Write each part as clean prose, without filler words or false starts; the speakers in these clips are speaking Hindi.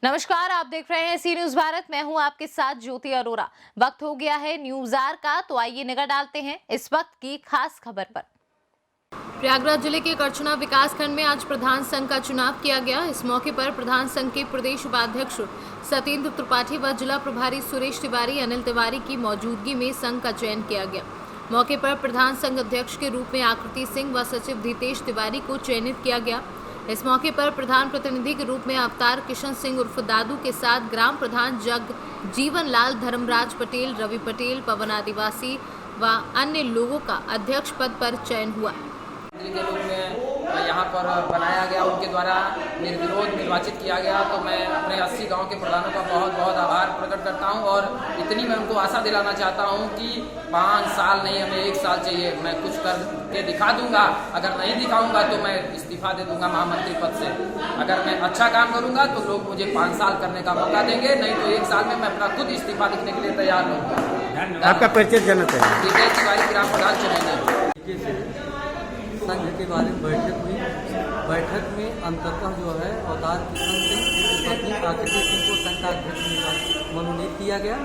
नमस्कार, आप देख रहे हैं सी न्यूज भारत। मैं हूं आपके साथ ज्योति अरोरा। वक्त हो गया है न्यूज आर का, तो आइए नजर डालते हैं इस वक्त की खास खबर पर। प्रयागराज जिले के करछना विकास खंड में आज प्रधान संघ का चुनाव किया गया। इस मौके पर प्रधान संघ के प्रदेश उपाध्यक्ष सत्येंद्र त्रिपाठी व जिला प्रभारी सुरेश तिवारी, अनिल तिवारी की मौजूदगी में संघ का चयन किया गया। मौके पर प्रधान संघ अध्यक्ष के रूप में आकृति सिंह व सचिव धीतेश तिवारी को चयनित किया गया। इस मौके पर प्रधान प्रतिनिधि के रूप में अवतार किशन सिंह उर्फ दादू के साथ ग्राम प्रधान जग जीवन लाल, धर्मराज पटेल, रवि पटेल, पवन आदिवासी व अन्य लोगों का अध्यक्ष पद पर चयन हुआ। के रूप में यहाँ पर बनाया गया, उनके द्वारा निर्विरोध निर्वाचित किया गया, तो मैं अपने 80 गांव के प्रधानों का बहुत बहुत आभार प्रकट करता हूँ। और इतनी मैं उनको आशा दिलाना चाहता हूँ कि 5 साल नहीं, हमें 1 साल चाहिए। मैं कुछ करके दिखा दूंगा, अगर नहीं दिखाऊंगा तो मैं इस्तीफा दे दूंगा महामंत्री पद से। अगर मैं अच्छा काम करूंगा तो लोग मुझे 5 साल करने का मौका देंगे, नहीं तो 1 साल में मैं अपना खुद इस्तीफा देने के लिए तैयार रहूँगा। आपका परिचय जानना चाहिए। धीतेश तिवारी, ग्राम प्रधान चुनेंगे। संघ के बारे में बैठक हुई। बैठक में अंततः जो है अवतार किशन सिंह पत्नी आकृति सिंह को संघ का अध्यक्ष मनोनीत किया गया।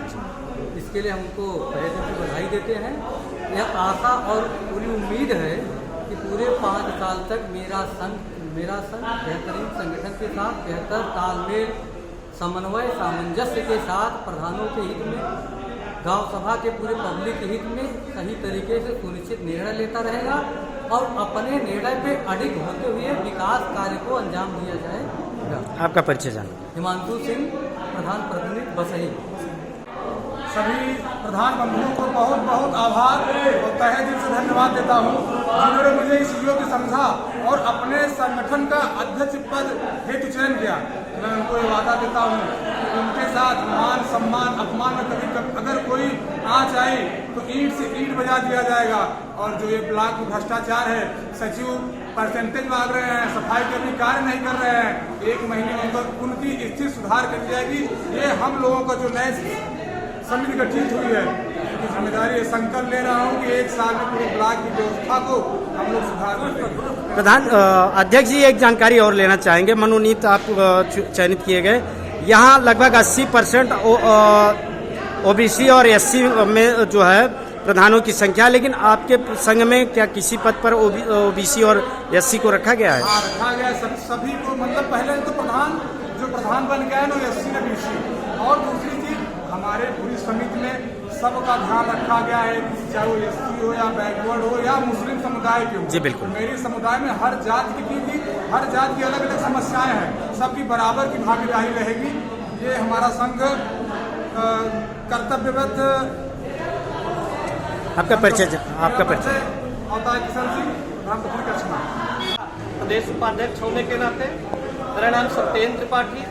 इसके लिए हमको पहले से बधाई देते हैं। यह आशा और पूरी उम्मीद है कि पूरे 5 साल तक मेरा संघ बेहतरीन संगठन के साथ बेहतर तालमेल, समन्वय, सामंजस्य के साथ प्रधानों के हित में, गांव सभा के पूरे पब्लिक के हित में सही तरीके से सुनिश्चित निर्णय लेता रहेगा और अपने निर्णय पे अडिग होते हुए विकास कार्य को अंजाम दिया जाएगा। आपका परिचय जानना। हिमांशु सिंह, प्रधान प्रतिनिधि बसही। सभी प्रधान बंधुओं को बहुत बहुत आभार और तहे दिल से धन्यवाद देता हूँ, जिन्होंने मुझे इस योग्य समझा और अपने संगठन का अध्यक्ष पद हेतु चयन किया। मैं उनको ये वादा देता हूँ कि उनके साथ मान, सम्मान, अपमान में कभी अगर कोई आँच आई तो ईंट से ईंट बजा दिया जाएगा। और जो ये ब्लॉक में भ्रष्टाचार है, सचिव परसेंटेज मांग रहे हैं, सफाई के भी कार्य नहीं कर रहे हैं, 1 महीने में उनकी स्थिति सुधार कर जाएगी। ये हम लोगों का जो नए समिति गठित हुई है, की जिम्मेदारी संकल्प ले रहा हूँ कि 1 साल में पूरे ब्लॉक की व्यवस्था को हम लोग सुधार करेंगे। प्रधान अध्यक्ष जी, एक जानकारी और लेना चाहेंगे। मनोनीत आप चयनित किए गए, यहाँ लगभग 80% ओबीसी और एससी में जो है प्रधानों की संख्या, लेकिन आपके संघ में क्या किसी पद पर ओबीसी और एससी को रखा गया है? हाँ, रखा गया है सभी को। मतलब पहले तो प्रधान बन गया है ना एससी ने बीसी। और दूसरी चीज, हमारे पूरी समिति में सबका ध्यान रखा गया है, चाहे वो एससी हो या बैकवर्ड हो या मुस्लिम समुदाय के हो। जी बिल्कुल। मेरी समुदाय में हर जाति की हर जाति की अलग अलग समस्याएं हैं, सबकी बराबर की भागीदारी रहेगी। ये हमारा संघ कर्तव्यबद्ध। आपका परिचय। अवतार किशन सिंह, ग्राम प्रधान करछना। प्रदेश उपाध्यक्ष होने के नाते मेरा नाम सत्येंद्र त्रिपाठी।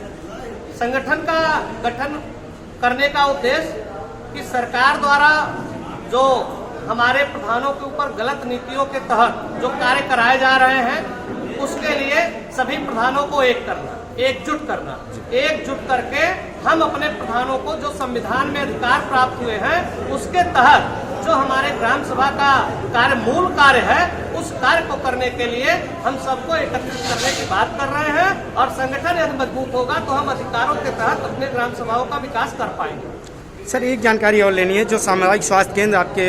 संगठन का गठन करने का उद्देश्य कि सरकार द्वारा जो हमारे प्रधानों के ऊपर गलत नीतियों के तहत जो कार्य कराए जा रहे हैं, उसके लिए सभी प्रधानों को एकजुट करना, एकजुट करके हम अपने प्रधानों को जो संविधान में अधिकार प्राप्त हुए हैं, उसके तहत जो हमारे ग्राम सभा का मूल कार्य है, उस कार्य को करने के लिए हम सबको एकत्रित करने की बात कर रहे हैं। और संगठन यदि मजबूत होगा तो हम अधिकारों के तहत अपने ग्राम सभाओं का विकास कर पाएंगे। सर, एक जानकारी और लेनी है। जो सामुदायिक स्वास्थ्य केंद्र आपके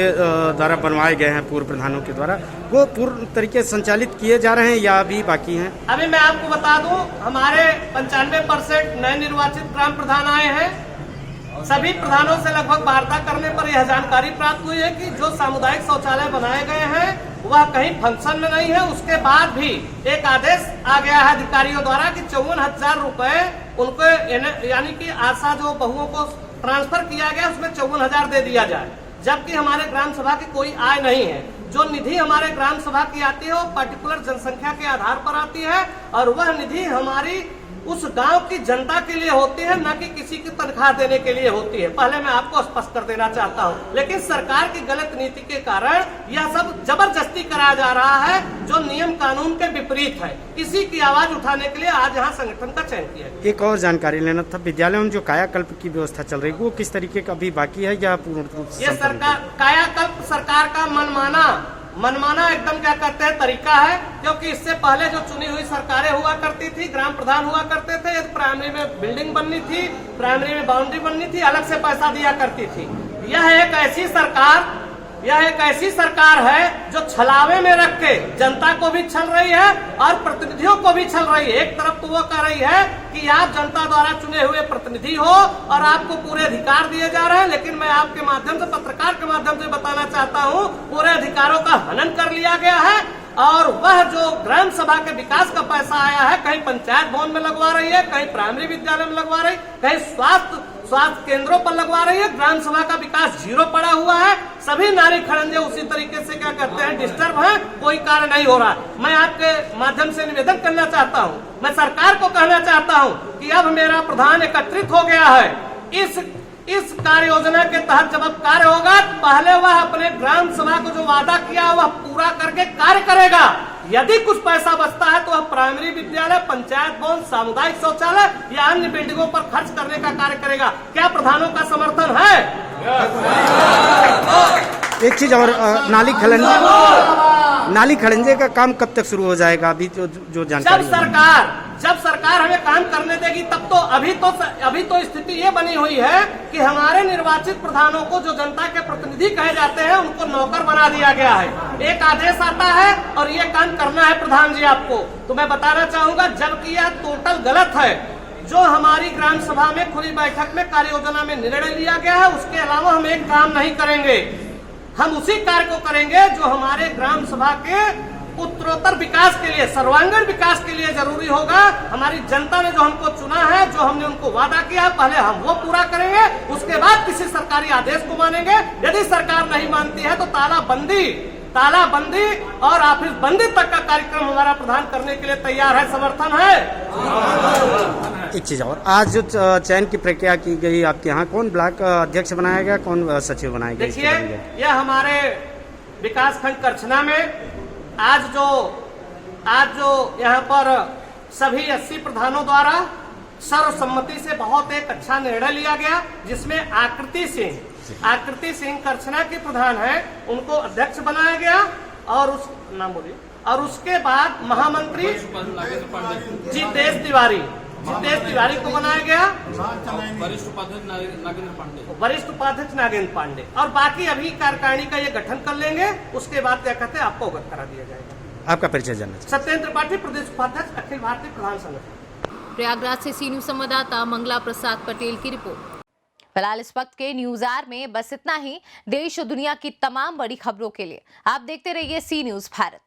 द्वारा बनवाए गए हैं पूर्व प्रधानों के द्वारा, वो पूर्ण तरीके से संचालित किए जा रहे हैं या अभी बाकी हैं? अभी मैं आपको बता दूं, हमारे 95% नए निर्वाचित ग्राम प्रधान आए हैं। सभी प्रधानों से लगभग वार्ता करने पर यह जानकारी प्राप्त हुई है कि जो सामुदायिक शौचालय बनाए गए हैं वह कहीं फंक्शन में नहीं है। उसके बाद भी एक आदेश आ गया है अधिकारियों द्वारा कि 54,000 रुपए उनको, यानी कि आशा जो बहुओं को ट्रांसफर किया गया उसमें 54,000 दे दिया जाए, जबकि हमारे ग्राम सभा की कोई आय नहीं है। जो निधि हमारे ग्राम सभा की आती है वो पर्टिकुलर जनसंख्या के आधार पर आती है और वह निधि हमारी उस गांव की जनता के लिए होती है, न कि किसी की तनख्वाह देने के लिए होती है। पहले मैं आपको स्पष्ट कर देना चाहता हूं। लेकिन सरकार की गलत नीति के कारण यह सब जबरदस्ती कराया जा रहा है, जो नियम कानून के विपरीत है। इसी की आवाज उठाने के लिए आज यहाँ संगठन का चयन किया है। एक और जानकारी लेना था, विद्यालय में जो कायाकल्प की व्यवस्था चल रही है, वो किस तरीके का अभी बाकी है या पूर्ण रूप से? ये सरकार कायाकल्प सरकार का मनमाना मनमाना एकदम क्या कहते हैं तरीका है, क्योंकि इससे पहले जो चुनी हुई सरकारें हुआ करती थी, ग्राम प्रधान हुआ करते थे, प्राइमरी में बिल्डिंग बननी थी, प्राइमरी में बाउंड्री बननी थी, अलग से पैसा दिया करती थी। यह एक ऐसी सरकार है जो छलावे में रख के जनता को भी छल रही है और प्रतिनिधियों को भी छल रही है। एक तरफ तो वो कह रही है कि आप जनता द्वारा चुने हुए प्रतिनिधि हो और आपको पूरे अधिकार दिए जा रहे हैं, लेकिन मैं आपके माध्यम से, पत्रकार के माध्यम से बताना चाहता हूँ, पूरे अधिकारों का हनन कर लिया गया है। और वह जो ग्राम सभा के विकास का पैसा आया है, कहीं पंचायत भवन में लगवा रही है, कहीं प्राइमरी विद्यालय में लगवा रही, कहीं स्वास्थ्य केंद्रों पर लगवा रही है। ग्राम सभा का विकास जीरो पड़ा हुआ है। सभी नारी खड़ंजे उसी तरीके से क्या करते हैं, डिस्टर्ब है, कोई कार्य नहीं हो रहा। मैं आपके माध्यम से निवेदन करना चाहता हूं, मैं सरकार को कहना चाहता हूं कि अब मेरा प्रधान एकत्रित हो गया है। इस कार्य योजना के तहत जब अब कार्य होगा, पहले वह अपने ग्राम सभा को जो वादा किया वह पूरा करके कार्य करेगा। यदि कुछ पैसा बचता है तो वह प्राइमरी विद्यालय, पंचायत भवन, सामुदायिक शौचालय या अन्य बिल्डिंगों पर खर्च करने का कार्य करेगा। क्या प्रधानों का समर्थन है? एक चीज और, नाली खड़ंजे का काम कब तक शुरू हो जाएगा? अभी जो जानकारी जब सरकार हमें काम करने देगी तब तो। अभी तो स्थिति ये बनी हुई है कि हमारे निर्वाचित प्रधानों को, जो जनता के प्रतिनिधि कहे जाते हैं, उनको नौकर बना दिया गया है। एक आदेश आता है और ये काम करना है प्रधान जी आपको। तो मैं बताना चाहूंगा, जबकि यह टोटल गलत है। जो हमारी ग्राम सभा में खुली बैठक में कार्य योजना में निर्णय लिया गया है, उसके अलावा हम एक काम नहीं करेंगे। हम उसी कार्य को करेंगे जो हमारे ग्राम सभा के उत्तरोत्तर विकास के लिए, सर्वांगीण विकास के लिए जरूरी होगा। हमारी जनता ने जो हमको चुना है, जो हमने उनको वादा किया, पहले हम वो पूरा करेंगे, उसके बाद किसी सरकारी आदेश को मानेंगे। यदि सरकार नहीं मानती है तो तालाबंदी और ऑफिस बंदी तक का कार्यक्रम हमारा प्रधान करने के लिए तैयार है, समर्थन है। एक चीज और, आज जो चयन की प्रक्रिया की गई आपके यहाँ, कौन ब्लॉक अध्यक्ष बनाया गया, कौन सचिव बनाया गया? देखिए, यह हमारे विकास खंड करछना में आज जो यहाँ पर सभी 80 प्रधानों द्वारा सर्वसम्मति से बहुत एक अच्छा निर्णय लिया गया, जिसमें आकृति सिंह करछना के प्रधान हैं, उनको अध्यक्ष बनाया गया। और उसके बाद महामंत्री जितेश तिवारी को बनाया गया, वरिष्ठ उपाध्यक्ष नागेंद्र पांडे, और बाकी अभी कार्यकारिणी का ये गठन कर लेंगे। उसके बाद क्या कहते हैं, आपको अवगत करा दिया जाएगा। आपका परिचय जानना चाहिए। सत्येंद्र त्रिपाठी, प्रदेश उपाध्यक्ष, अखिल भारतीय प्रधान संगठन। प्रयागराज से सी न्यूज संवाददाता मंगला प्रसाद पटेल की रिपोर्ट। फिलहाल इस वक्त के न्यूज आवर में बस इतना ही। देश और दुनिया की तमाम बड़ी खबरों के लिए आप देखते रहिए सी न्यूज भारत।